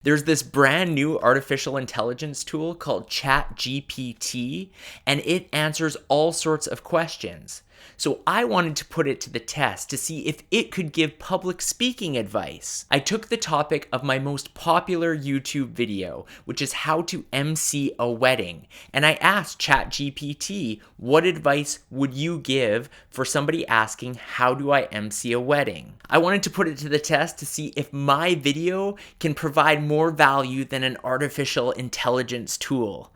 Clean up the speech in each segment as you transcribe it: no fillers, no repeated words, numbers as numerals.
There's this brand new artificial intelligence tool called ChatGPT, and it answers all sorts of questions. So I wanted to put it to the test to see if it could give public speaking advice. I took the topic of my most popular YouTube video, which is how to MC a wedding, and I asked ChatGPT, what advice would you give for somebody asking, how do I MC a wedding? I wanted to put it to the test to see if my video can provide more value than an artificial intelligence tool.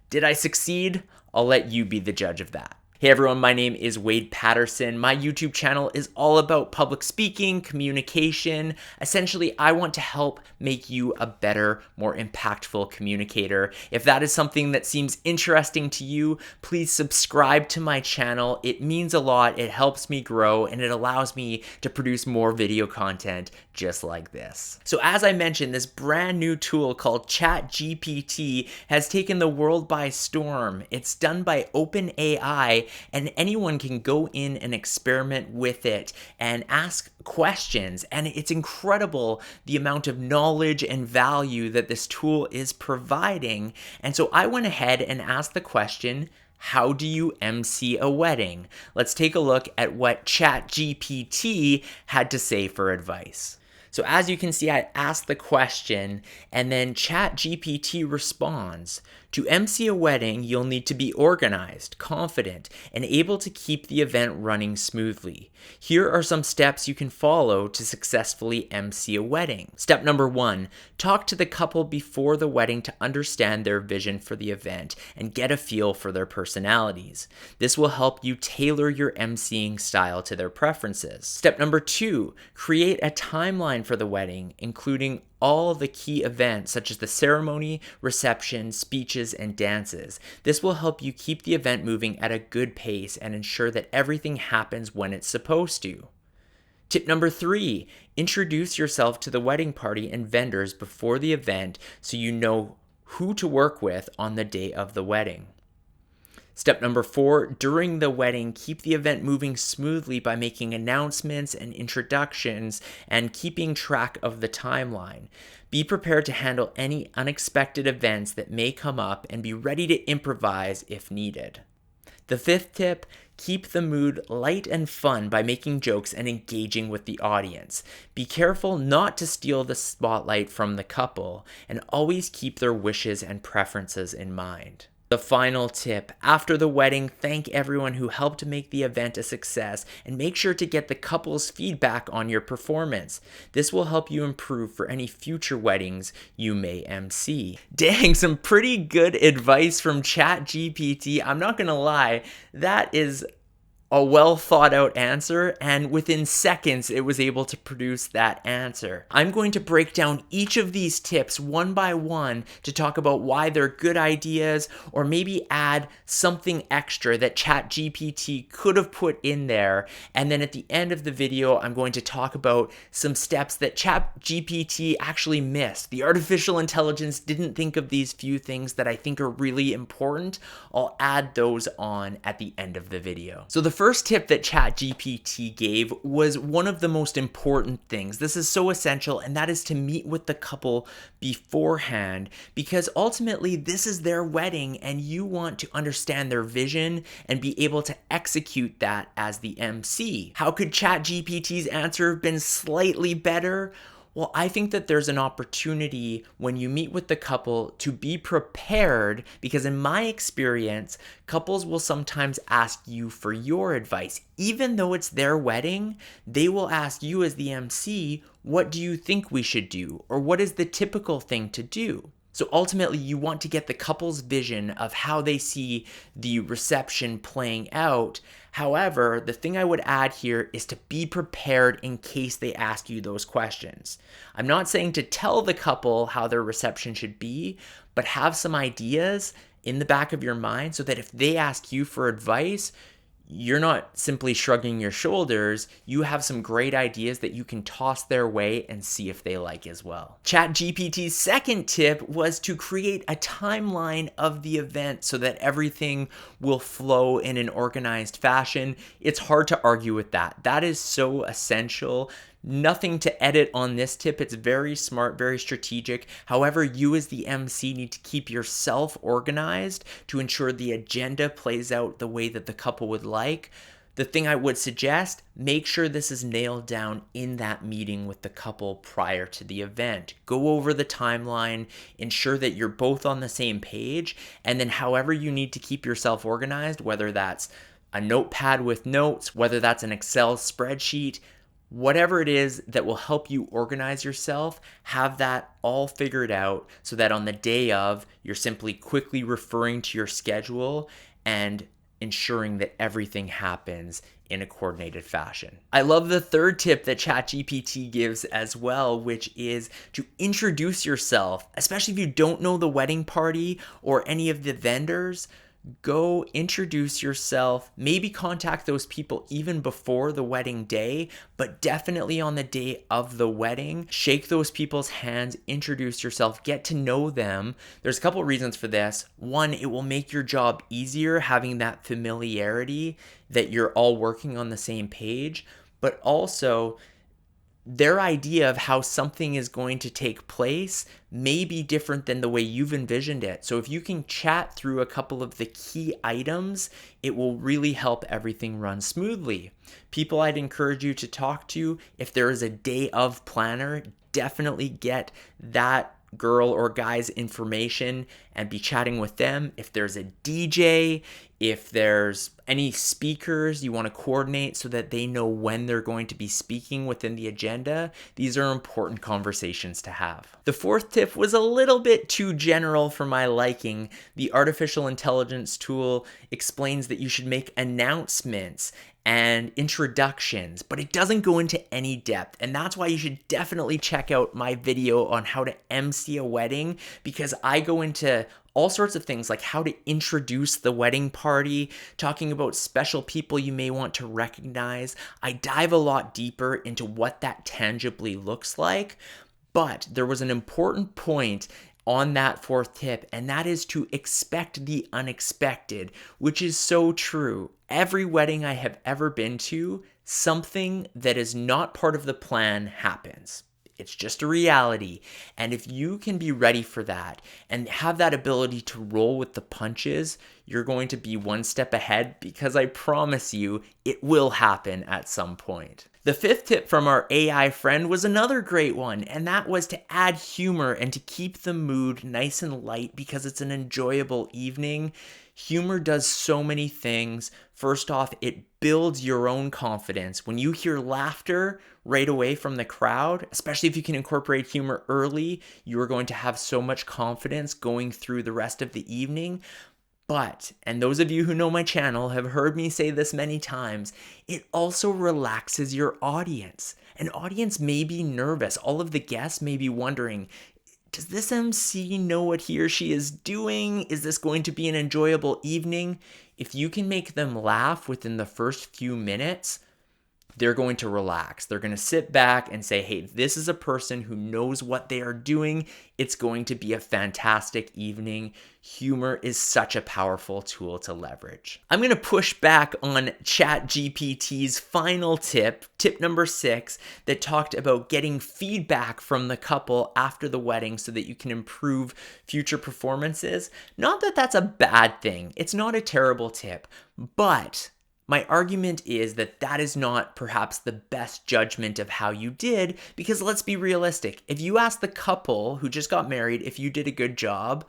Did I succeed? I'll let you be the judge of that. Hey everyone, my name is Wade Patterson. My YouTube channel is all about public speaking, communication. Essentially, I want to help make you a better, more impactful communicator. If that is something that seems interesting to you, please subscribe to my channel. It means a lot, it helps me grow, and it allows me to produce more video content just like this. So as I mentioned, this brand new tool called ChatGPT has taken the world by storm. It's done by OpenAI, and anyone can go in and experiment with it and ask questions. And it's incredible the amount of knowledge and value that this tool is providing. And so I went ahead and asked the question, how do you MC a wedding? Let's take a look at what ChatGPT had to say for advice. So as you can see, I asked the question and then ChatGPT responds. To MC a wedding, you'll need to be organized, confident, and able to keep the event running smoothly. Here are some steps you can follow to successfully MC a wedding. Step number 1, talk to the couple before the wedding to understand their vision for the event and get a feel for their personalities. This will help you tailor your MCing style to their preferences. Step number 2, create a timeline for the wedding, including all the key events such as the ceremony, reception, speeches, and dances. This will help you keep the event moving at a good pace and ensure that everything happens when it's supposed to. Tip number 3, introduce yourself to the wedding party and vendors before the event so you know who to work with on the day of the wedding. Step number 4, during the wedding, keep the event moving smoothly by making announcements and introductions and keeping track of the timeline. Be prepared to handle any unexpected events that may come up and be ready to improvise if needed. The 5th tip, keep the mood light and fun by making jokes and engaging with the audience. Be careful not to steal the spotlight from the couple and always keep their wishes and preferences in mind. The final tip, after the wedding, thank everyone who helped make the event a success and make sure to get the couple's feedback on your performance. This will help you improve for any future weddings you may MC. Dang, some pretty good advice from ChatGPT. I'm not gonna lie, that is a well thought out answer, and within seconds it was able to produce that answer. I'm going to break down each of these tips one by one to talk about why they're good ideas or maybe add something extra that ChatGPT could have put in there. And then at the end of the video, I'm going to talk about some steps that ChatGPT actually missed. The artificial intelligence didn't think of these few things that I think are really important. I'll add those on at the end of the video. So the first tip that ChatGPT gave was one of the most important things. This is so essential, and that is to meet with the couple beforehand, because ultimately this is their wedding and you want to understand their vision and be able to execute that as the MC. How could ChatGPT's answer have been slightly better? Well, I think that there's an opportunity when you meet with the couple to be prepared, because in my experience, couples will sometimes ask you for your advice. Even though it's their wedding, they will ask you as the MC, what do you think we should do? Or what is the typical thing to do? So ultimately, you want to get the couple's vision of how they see the reception playing out. However, the thing I would add here is to be prepared in case they ask you those questions. I'm not saying to tell the couple how their reception should be, but have some ideas in the back of your mind so that if they ask you for advice, you're not simply shrugging your shoulders. You have some great ideas that you can toss their way and see if they like as well. ChatGPT's second tip was to create a timeline of the event so that everything will flow in an organized fashion. It's hard to argue with that. That is so essential. Nothing to edit on this tip. It's very smart, very strategic. However, you as the MC need to keep yourself organized to ensure the agenda plays out the way that the couple would like. The thing I would suggest, make sure this is nailed down in that meeting with the couple prior to the event. Go over the timeline, ensure that you're both on the same page, and then however you need to keep yourself organized, whether that's a notepad with notes, whether that's an Excel spreadsheet, whatever it is that will help you organize yourself, have that all figured out so that on the day of, you're simply quickly referring to your schedule and ensuring that everything happens in a coordinated fashion. I love the third tip that ChatGPT gives as well, which is to introduce yourself, especially if you don't know the wedding party or any of the vendors. Go introduce yourself, maybe contact those people even before the wedding day, but definitely on the day of the wedding. Shake those people's hands, introduce yourself, get to know them. There's a couple reasons for this. One, it will make your job easier having that familiarity that you're all working on the same page, but also their idea of how something is going to take place may be different than the way you've envisioned it. So if you can chat through a couple of the key items, it will really help everything run smoothly. People I'd encourage you to talk to, if there is a day of planner, definitely get that girl or guy's information and be chatting with them. If there's a DJ, if there's any speakers you want to coordinate so that they know when they're going to be speaking within the agenda, these are important conversations to have. The fourth tip was a little bit too general for my liking. The artificial intelligence tool explains that you should make announcements and introductions, but it doesn't go into any depth. And that's why you should definitely check out my video on how to MC a wedding, because I go into all sorts of things like how to introduce the wedding party, talking about special people you may want to recognize. I dive a lot deeper into what that tangibly looks like, but there was an important point on that fourth tip, and that is to expect the unexpected, which is so true. Every wedding I have ever been to, something that is not part of the plan happens. It's just a reality. And if you can be ready for that and have that ability to roll with the punches, you're going to be one step ahead, because I promise you it will happen at some point. The fifth tip from our AI friend was another great one, and that was to add humor and to keep the mood nice and light because it's an enjoyable evening. Humor does so many things. First off, it builds your own confidence. When you hear laughter right away from the crowd, especially if you can incorporate humor early, you are going to have so much confidence going through the rest of the evening. But, and those of you who know my channel have heard me say this many times, it also relaxes your audience. An audience may be nervous. All of the guests may be wondering, does this MC know what he or she is doing? Is this going to be an enjoyable evening? If you can make them laugh within the first few minutes, they're going to relax. They're going to sit back and say, hey, this is a person who knows what they are doing. It's going to be a fantastic evening. Humor is such a powerful tool to leverage. I'm going to push back on ChatGPT's final tip, tip number 6, that talked about getting feedback from the couple after the wedding so that you can improve future performances. Not that that's a bad thing. It's not a terrible tip, but my argument is that that is not perhaps the best judgment of how you did, because let's be realistic. If you ask the couple who just got married if you did a good job,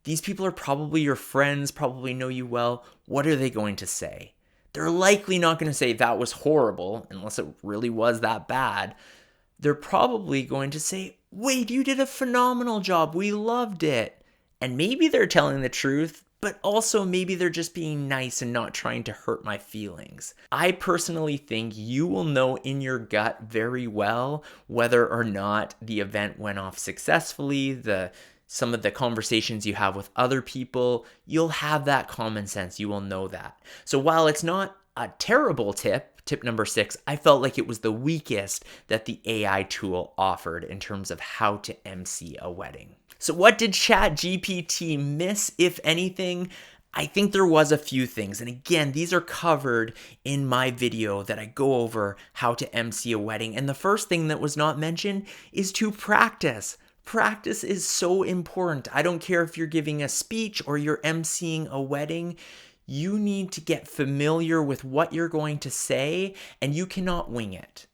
these people are probably your friends, probably know you well. What are they going to say? They're likely not going to say that was horrible, unless it really was that bad. They're probably going to say, wait, you did a phenomenal job. We loved it. And maybe they're telling the truth, but also maybe they're just being nice and not trying to hurt my feelings. I personally think you will know in your gut very well whether or not the event went off successfully, some of the conversations you have with other people, you'll have that common sense. You will know that. So while it's not a terrible tip, tip number 6, I felt like it was the weakest that the AI tool offered in terms of how to MC a wedding. So what did ChatGPT miss, if anything? I think there was a few things. And again, these are covered in my video that I go over how to MC a wedding. And the first thing that was not mentioned is to practice. Practice is so important. I don't care if you're giving a speech or you're MCing a wedding. You need to get familiar with what you're going to say, and you cannot wing it.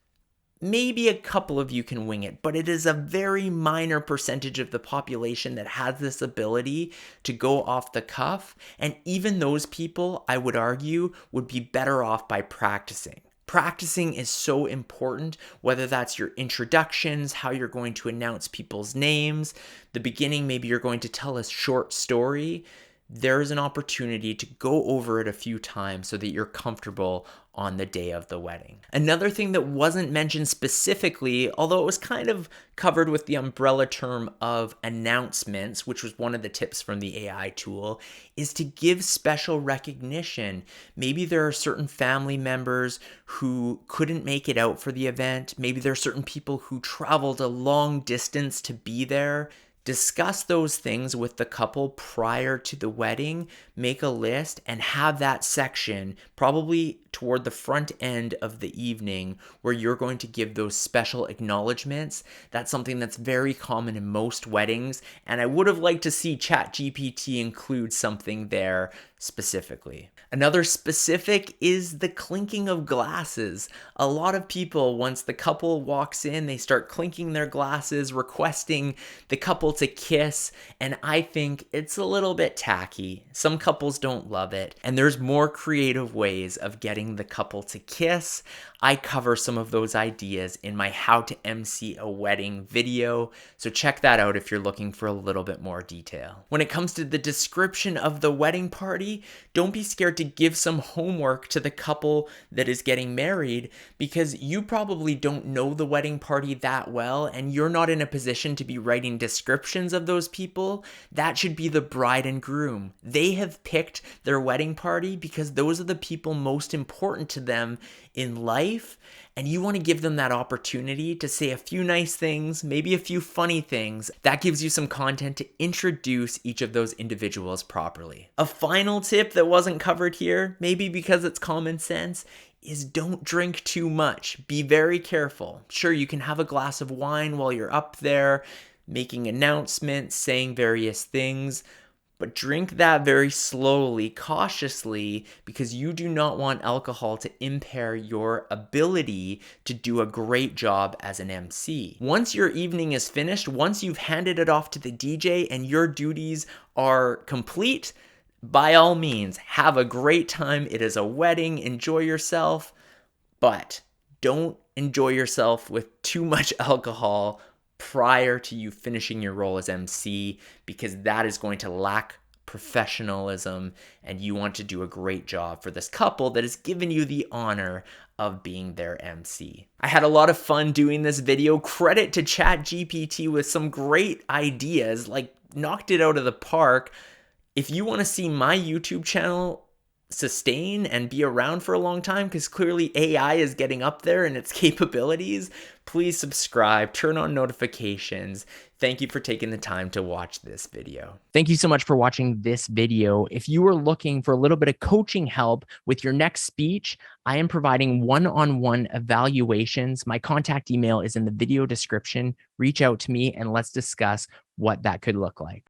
Maybe a couple of you can wing it, but it is a very minor percentage of the population that has this ability to go off the cuff. And even those people, I would argue, would be better off by practicing. Practicing is so important, whether that's your introductions, how you're going to announce people's names, the beginning, maybe you're going to tell a short story. There is an opportunity to go over it a few times so that you're comfortable on the day of the wedding. Another thing that wasn't mentioned specifically, although it was kind of covered with the umbrella term of announcements, which was one of the tips from the AI tool, is to give special recognition. Maybe there are certain family members who couldn't make it out for the event. Maybe there are certain people who traveled a long distance to be there. Discuss those things with the couple prior to the wedding, make a list, and have that section probably toward the front end of the evening where you're going to give those special acknowledgments. That's something that's very common in most weddings, and I would have liked to see ChatGPT include something there specifically. Another specific is the clinking of glasses. A lot of people, once the couple walks in, they start clinking their glasses, requesting the couple to kiss, and I think it's a little bit tacky. Some couples don't love it, and there's more creative ways of getting the couple to kiss. I cover some of those ideas in my How to MC a Wedding video, so check that out if you're looking for a little bit more detail. When it comes to the description of the wedding party, don't be scared to give some homework to the couple that is getting married, because you probably don't know the wedding party that well, and you're not in a position to be writing descriptions of those people. That should be the bride and groom. They have picked their wedding party because those are the people most important to them in life, and you want to give them that opportunity to say a few nice things, maybe a few funny things. That gives you some content to introduce each of those individuals properly. A final tip that wasn't covered here, maybe because it's common sense, is don't drink too much. Be very careful. Sure, you can have a glass of wine while you're up there, making announcements, saying various things, but drink that very slowly, cautiously, because you do not want alcohol to impair your ability to do a great job as an MC. Once your evening is finished, once you've handed it off to the DJ and your duties are complete, by all means, have a great time. It is a wedding, enjoy yourself, but don't enjoy yourself with too much alcohol prior to you finishing your role as MC, because that is going to lack professionalism, and you want to do a great job for this couple that has given you the honor of being their MC. I had a lot of fun doing this video. Credit to ChatGPT with some great ideas, like knocked it out of the park. If you want to see my YouTube channel sustain and be around for a long time, because clearly AI is getting up there in its capabilities, please subscribe, turn on notifications. Thank you for taking the time to watch this video. Thank you so much for watching this video. If you are looking for a little bit of coaching help with your next speech, I am providing one-on-one evaluations. My contact email is in the video description. Reach out to me and let's discuss what that could look like.